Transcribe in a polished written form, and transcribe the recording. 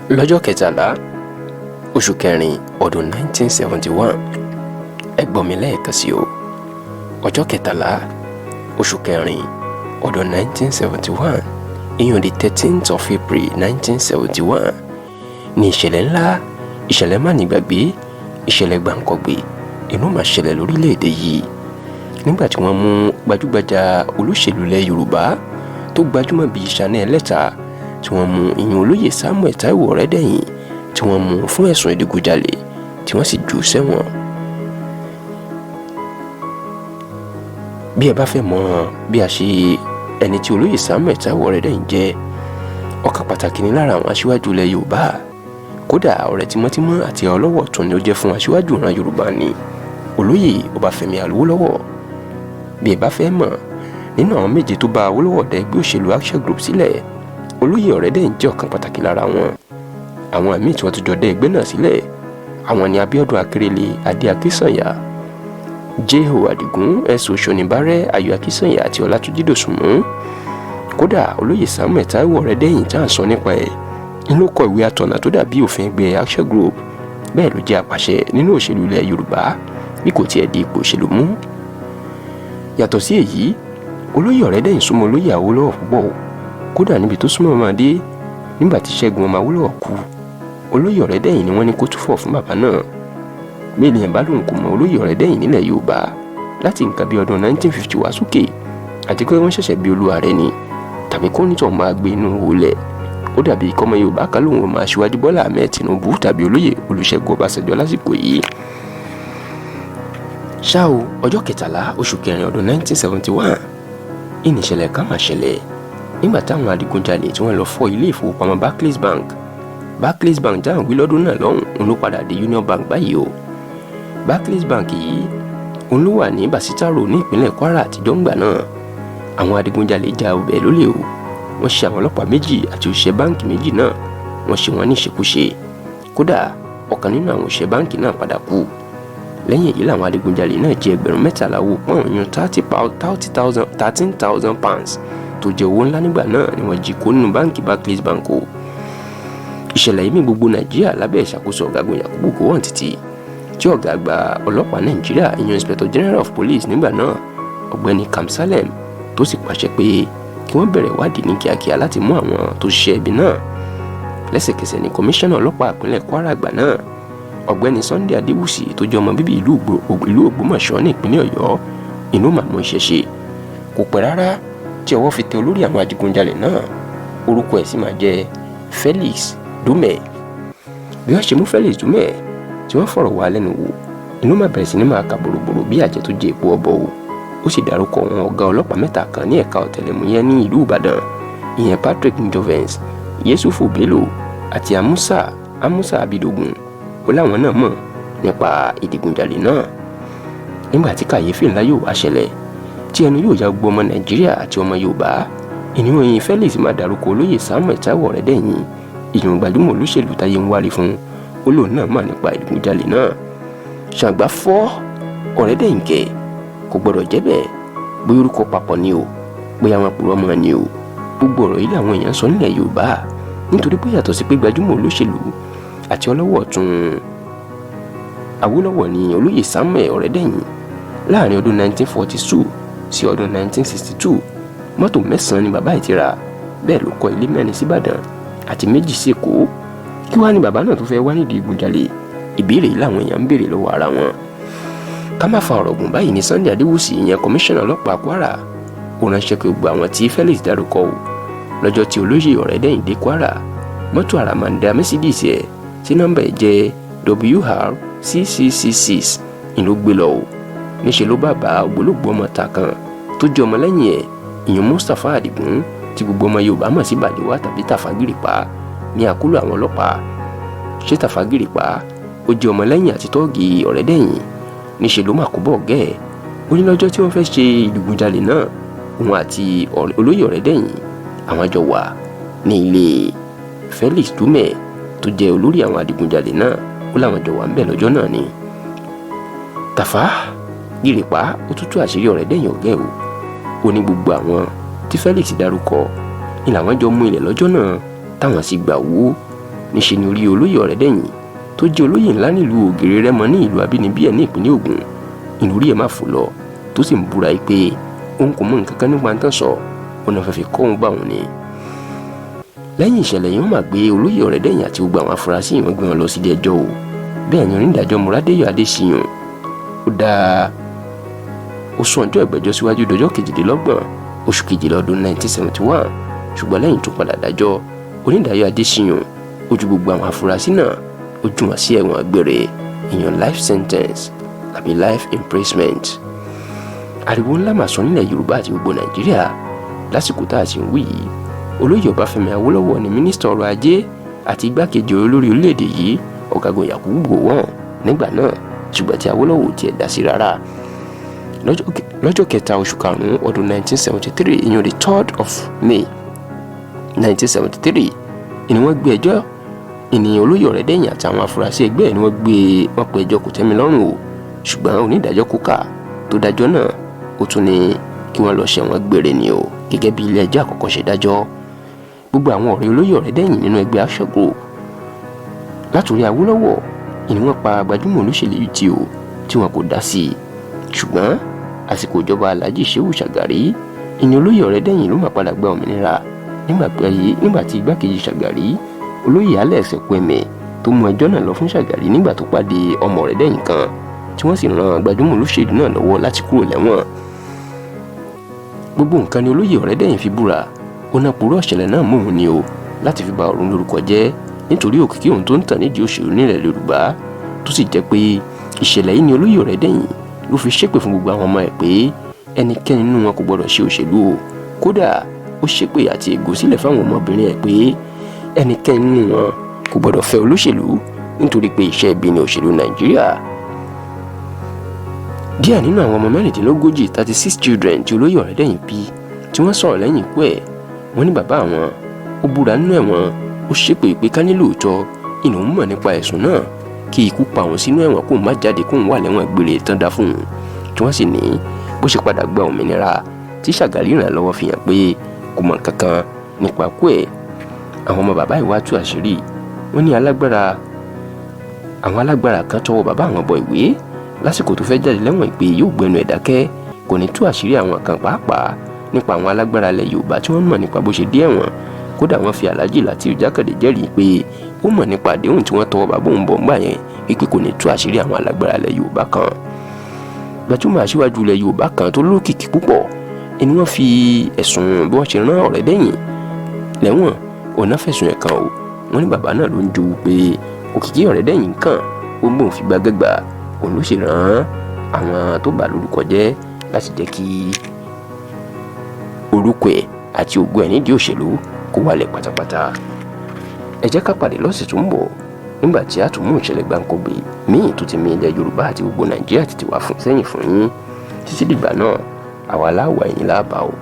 lọ́jọ́ kẹtàlá oṣù kẹrin ọdún 1971 ẹ gbọ́ mi lẹ́ẹ̀kan sí o ọjọ́ kẹtàlá oṣù kẹrin ọdún 1971 ìyẹn di 13th of April 1971 ní ìṣẹ̀lẹ̀ ńlá ìṣẹ̀lẹ̀ má ní gbàgbé ìṣẹ̀lẹ̀ gbàǹkọ̀gbé inú máa ṣẹlẹ̀ lórílẹ̀‐èdè yìí nígbà tí wọ́n mú gbajúgbajà olóṣèlú ilẹ̀ Yorùbá tó gbajúmọ̀ bíi Ṣàní Ẹlẹ́ta tí wọ́n mú ìyẹn olóyè Samuel Táíwò Ọ̀rẹ́dẹ̀yìn tí wọ́n mú fún ẹ̀sùn ìdigunjalè tí wọ́n sì jù sẹ́wọ̀n. bí ẹ bá fẹ́ mọ̀ bí a ṣe ẹni tí olóyè Samuel Táíwò Ọ̀rẹ́dẹ̀yìn jẹ́ ọ̀kan pàtàkì ní lára àwọn aṣíwájú ilẹ̀ Yorùbá kódà ọ̀rẹ́ tímọ́tímọ́ àti ọlọ́wọ̀ ọ̀tún ni ó jẹ́ fún aṣíwájú ìran Yorùbá ní olóyè Ọbáfẹ́mi Awólọ́wọ̀. bí ẹ bá fẹ́ mọ̀ nínú àwọn méje tó bá Awólọ́wọ̀ dá ẹgbẹ́ òṣèlú Action Group sílẹ̀ olóyè Ọ̀rẹ́dẹ̀yìn jẹ́ ọ̀kan pàtàkì lára wọn. àwọn míì tí wọ́n ti jọ dá ẹgbẹ́ náà sílẹ̀ àwọn ni Abíọ́dún Akérèlé Adé Akínsànyà J.O. Àdìgún ẹ̀sùn Ṣonibárẹ́ Ayọ̀ Akínsànyà àti Ọlátúnjí Dòsùnmú. kódà olóyè Samuel Táíwò Ọ̀rẹ́dẹ̀yìn tá à ń sọ nípa ẹ̀ ń ló kọ ìwé atọ́nà tó dàbí òfin ẹgbẹ́ Action Group bẹ́ẹ̀ ló jẹ́ apàṣẹ nínú òṣèlú ilẹ̀ Yorùbá bí kò tiẹ̀ di ipò òṣèlú mú. yàtọ̀ sí èyí olóyè Ọ̀rẹ́dẹ̀yìn súnmọ́ olóyè Awólọ́wọ̀ púpọ̀ kódà níbi tó súnmọ́ ọmọdé nígbà tí Ṣẹ́gun ọmọ Awólọ́wọ̀ kú olóyè Ọ̀rẹ́dẹ̀yìn ni wọ́n ní kó túfọ̀ fún bàbá náà. bí ènìyàn bá lóun kò mọ olóyè Ọ̀rẹ́dẹ̀yìn nílẹ̀ Yorùbá láti nǹkan bí ọdún 1950 wá sókè àti pé wọ́n ṣẹ̀ṣẹ̀ bí olúwa rẹ̀ ni tàbí kó nítọ̀ máa gbé inú olẹ̀ ó dàbí kọ́mọ Yorùbá kan lóun ọmọ Aṣíwájú Bọ́lá Ahmed Tinubu tàbí olóyè Olúṣẹ́gun Ọbásanjọ́ lásìkò yìí. ṣá o ọjọ́ kẹtàlá oṣù kẹrin ọdún 1971 ìníṣẹ̀lẹ̀ kan máa ṣẹlẹ̀ nígbà táwọn adigunjalè tí wọ́n lọ fọ́ ilé ìfowópamọ́ Barclays Bank dáhùn wí lọ́dún náà lọ́hùn-ún ló padà di Union Bank báyìí o. Barclays Bank yìí òun ló wà ní Basita Road ní ìpínlẹ̀ Kwara àtijọ́ ńgbà náà. àwọn adigunjalè já ọbẹ̀ lólè o wọ́n ṣe àwọn ọlọ́pàá méjì àti òṣìṣẹ́ báǹkì méjì náà wọ́n ṣe wọ́n ní ìṣekúṣe kódà ọ̀kan nínú àwọn òṣìṣẹ́ báǹkì náà padà kú. lẹ́yìn èyí làwọn adigunjalè náà jẹ ẹgbẹ̀rún mẹ́tàlá owó pọ́n yún 13,000 pounds tó jẹ́ owó ńlá nígbà náà ni wọ́n jí kó nínú báǹkì Barclays Bank o. ìṣẹ̀lẹ̀ yìí mì gbogbo Nàìjíríà lábẹ́ ìṣàkóso ọ̀gágun Yakubu Gowon títí tí ọ̀gá àgbà ọlọ́pàá Nàìjíríà ìyẹn Inspector General of Police nígbà náà ọ̀gbẹ́ni Kamsalem tó sì pàṣẹ pé kí wọ́n bẹ̀rẹ̀ ìwádìí ní kíákíá láti mú àwọn tó ṣiṣẹ́ ibi náà. lẹ́sẹ̀kẹsẹ̀ ni kọmíṣánná ọlọ́pàá ìpínlẹ̀ Kwara àgbà náà ọ̀gbẹ́ni Sunday Adéwùsì tó jẹ́ ọmọ bíbí ìlú Ògbómọ̀ṣọ́ ní ìpínlẹ̀ Ọ̀yọ́ inú màmú iṣẹ́ ṣe kò pẹ́ rárá tí ọwọ́ fi tẹ olórí àwọn adigunjalè náà orúkọ ẹ̀ sì máa jẹ́ Felix Dume. bí wọ́n ṣe mú Felix Dume tí wọ́n fọ̀rọ̀ wá lẹ́nu wò inú máa bẹ̀rẹ̀ sí ní máa kà bòròbòrò bí àjẹ́ tó jẹ èpo ọbọ̀ o. ó sì dárúkọ àwọn ọ̀gá ọlọ́pàá mẹ́ta kan ní ẹ̀ka ọ̀tẹlẹ̀múyẹ́ ní ìlú Ìbàdàn ìyẹn Patrick Njovens Yusufu Bello àti Amusa Abidogun ó láwọn náà mọ̀ nípa ìdigunjalè náà. nígbà tí kàyéfì ńlá yóò wá ṣẹlẹ̀ tí ẹnu yóò ya gbogbo ọmọ Nàìjíríà àti ọmọ Yorùbá ìníwọ̀nyí Felix máa dárúkọ olóyè Samuel Táíwò Ọ̀rẹ́dẹ̀yìn ìyẹn gbajúmọ̀ olóṣèlú táyé ń wárí fún olóòn náà mà nípa ìdigunjalè náà. ṣàgbá fọ́ Ọ̀rẹ́dẹ̀yìn kẹ̀ kò gbọdọ̀ jẹ́ bẹ́ẹ̀ bóyá orúkọ papọ̀ ni o bóyá wọn purọ́ mọ́ ni o gbogbo ọ̀rọ̀ yìí làwọn èèyàn sọ nílẹ̀ Yorùbá nítorí pé yàtọ̀ sí pé gbajúmọ̀ olóṣèlú àti ọlọ́wọ̀ ọ̀tún Awólọ́wọ̀ ni olóyè Samuel Ọ̀rẹ́dẹ̀yìn láàrin ọdún 1942 sí ọdún 1962 mọ́tò 9 ni bàbá ìtì rà bẹ́ẹ̀ ló kọ́ ilé 4 síbàdàn àti 2 sí Èkó kí wàá ní bàbá náà tó fẹ́ wá nídìí ìgunjalè ìbéèrè yìí làwọn èèyàn ń béèrè lọ́wọ́ ara wọn. ká má fa ọ̀rọ̀ gùn báyìí ní Sunday Adéwùsì ìyẹn kọmíṣánná ọlọ́pàá Kwara ó ránṣẹ́ pé gbogbo àwọn tí Felix dárúkọ o lọ́jọ́ tí olóyè Ọ̀rẹ́dẹ̀yìn dé Kwara mọ́tò àràmàǹdà Mercedes ẹ̀ tí nọ́mbà ẹ̀ jẹ́ WR666 ìlú gbé lọ o níṣẹ́ ló bá ògbólógbòó ọmọ ta kan tó jẹ́ ọmọlẹ́yìn ẹ̀ ìyẹn Mustapha Adigun tí gbogbo ọmọ Yorùbá mọ̀ sí Bàdíwá tàbí Tàfàgìrìpá ní àkúlò àwọn ọlọ́pàá. ṣé Tàfàgìrìpá ó jẹ́ ọmọlẹ́yìn àti tọ́ọ̀gì Ọ̀rẹ́dẹ̀yìn níṣẹ́ ló máa kó bọ̀ gẹ́ ẹ̀ ó ní lọ́jọ́ tí wọ́n fẹ́ ṣe ìdigunjalè náà òun àti olóyè Ọ̀rẹ́dẹ̀yìn àwọn jọ wà ní ilé Felix Dume tó jẹ́ olórí àwọn adigunjalè náà ó láwọn jọ wà ń bẹ̀ lọ́jọ́ náà ni. Tàfàgìrìpá ó tútú àṣírí Ọ̀rẹ́dẹ̀yìn ọ̀gẹ́ o ó ní gbogbo àwọn tí Felix dárúkọ ni làwọn jọ mú ilẹ̀ lọ́jọ́ náà táwọn sì gbà wó níṣe ni orí olóyè Ọ̀rẹ́dẹ̀yìn tó jẹ́ olóyè ńlá nílùú Ògèrè Rẹ́mọ ní ìlú abínibí ẹ̀ ní ìpínlẹ̀ Ògùn inú orí ẹ̀ má fò lọ tó sì ń búra pé òun kò mọ nǹkan kan nípa ń tàn sọ òun fẹ́ fi kọ́ òun bá òun ni. lẹ́yìn ìṣẹ̀lẹ̀ yìí wọ́n máa gbé olóyè Ọ̀rẹ́dẹ̀yìn àti gbogbo àwọn afurasí yìí wọ́n gbé wọn lọ sílé ẹjọ́ o. bẹ́ẹ̀ ni onídàájọ́ Mọ́rádéyọ̀ Adéṣiyàn ó sún ọjọ́ ìgbẹ́jọ́ síwájú dọjọ́ 22 oṣù kejìlá ọdún 1971 ṣùgbọ́n lẹ́yìn tó padà dájọ́ onídàájọ́ Adéṣiyàn ó ju gbogbo àwọn afurasí náà ó jù wọ́n sí ẹ̀wọ̀n gbére ìyẹn life sentence àbí life imprisonment. ariwo ńlá mà sọ nílẹ̀ Yorùbá àti gbogbo Nàìjíríà lásìkò tá a ti ń wí yìí. olóyè Ọbáfẹ́mi Awólọ́wọ̀ ni mínísítà ọrọ̀ ajé àti igbákejì olórí orílẹ̀-èdè yìí ọ̀gágun Yakubu Gowon nígbà náà ṣùgbọ́n tí Awólọ́wọ̀ tiẹ̀ dá sí rárá. lọ́jọ́ kẹta oṣù karùn-ún ọdún 1973 ìyẹn the 3rd of May 1973 ni wọ́n gbé ẹjọ́ ènìyàn olóyè Ọ̀rẹ́dẹ̀yìn àtàwọn afurasí ẹgbẹ́ ẹ̀ ni wọ́n pe ẹjọ́ kòtẹ́milọ́rùn o ṣùgbọ́n onídàájọ́ kúkà tó dájọ́ náà ó tún ní kí wọ́n lọ ṣẹ̀wọ̀n gbére ni o gẹ́gẹ́ bí ilé ẹjọ́ àkọ́kọ́ ṣe dájọ́. gbogbo àwọn ọ̀rẹ́ olóyè Ọ̀rẹ́dẹ̀yìn nínú ẹgbẹ́ Action Group látòrí Awólọ́wọ̀ ni wọ́n pa gbajúmọ̀ olóṣèlú yìí tí wọn kò dá sí i ṣùgbọ́n àsìkò ìjọba Alhaji Shehu Shagari ìní olóyè Ọ̀rẹ́dẹ̀yìn ló máa padà gba òmìnira nígbà tí igbákejì Shagari olóyè Alex Ekweme tó mú ẹjọ́ náà lọ fún Shagari nígbà tó pàdé ọmọ Ọ̀rẹ́dẹ̀yìn kan tí wọ́n sì ran gbajúmọ̀ olóṣèlú náà lọ́wọ́ láti kúrò lẹ́wọ̀n. gbogbo nǹkan ni olóyè Ọ̀rẹ́dẹ̀yìn fi búra ó ná purọ́ ìṣẹ̀lẹ̀ náà mọ́ òun ni o láti fi ba òun lórúkọ jẹ́ nítorí òkìkí òun tó ń tàn nídìí òṣèlú nílẹ̀ Yorùbá tó sì jẹ́ pé ìṣẹ̀lẹ̀ yìí ni olóyè Ọ̀rẹ́dẹ̀yìn ló fi ṣépè fún gbogbo àwọn ọmọ ẹ̀ pé ẹnikẹ́ni nínú wọn kò gbọdọ̀ ṣe òṣèlú o kódà ó ṣépè àti ègò sílẹ̀ fáwọn ọmọbìnrin ẹ̀ pé ẹnikẹ́ni nínú wọn kò gbọdọ̀ fẹ́ olóṣèlú nítorí pé iṣẹ́ ibi ni òṣèlú Nàìjíríà. díẹ̀ nínú àwọn ọmọ 36 children tí olóyè Ọ̀rẹ́dẹ̀yìn bí tí wọ́n sọ̀rọ̀ lẹ́yìn ikú ẹ̀ wọ́n ní bàbá àwọn ó búra nínú ẹ̀wọ̀n ó ṣépè pé ká ní lóòótọ́ ìnà òun mọ̀ nípa ẹ̀sùn náà kí ikú pa òun sínú ẹ̀wọ̀n kó má jáde kó wà lẹ́wọ̀n gbére tán dá fún un tí wọ́n sì ní bó ṣe padà gba òmìnira tí Shagari ràn lọ́wọ́ fi hàn pé kò mọ̀ kankan nípa kú ẹ̀. àwọn ọmọ bàbá ìwà tú àṣírí wọ́n ní àwọn alágbára kan tọwọ́ bàbá àwọn bọ ìwé lásìkò tó fẹ́ jáde lẹ́wọ̀n pé yóò gbẹnu ẹ̀ dákẹ́ kò ní tú àṣírí àwọn kan pàápàá nípa àwọn alágbára ilẹ̀ Yorùbá tí wọ́n mọ̀ nípa bó ṣe dé ẹ̀wọ̀n kódà wọ́n fi Alhaji Lateef Jákàndé jẹ́rìí pé ó mọ̀ nípa àdéhùn tí wọ́n tọwọ́ bàbá òun bọ̀ ńgbà yẹn wípé kò ní tú àṣírí àwọn alágbára ilẹ̀ Yorùbá kan. gbajúmọ̀ aṣíwájú ilẹ̀ Yorùbá kan tó lókìkí púpọ̀ ni wọ́n fi ẹ̀sùn bí wọ́n ṣe rán Ọ̀rẹ́dẹ̀yìn lẹ́wọ̀n ọ̀nà fẹ̀sùn ẹ̀ kan o wọ́n ní bàbá náà ló ń jowú pé òkìkí Ọ̀rẹ́dẹ̀yìn kan ó gbóhùn fi gbàgbẹ́gbà òun ló ṣe rán àwọn tó bà lórúkọ jẹ́ láti jẹ́ kí orúkọ ẹ̀ àti ògo ẹ̀ nídìí òṣèlú kó wálẹ̀ pátápátá. ẹ jẹ́ ká pàdé lọ́sẹ̀ tó ń bọ̀ nígbà tí a tún mú ìṣẹ̀lẹ̀ gbàǹkọ̀gbè míì tó ti mì ilẹ̀ Yorùbá àti gbogbo Nàìjíríà ti wà sẹ́yìn fún yín títí dìgbà náà àwa láwà ẹ̀yìn láàbà o.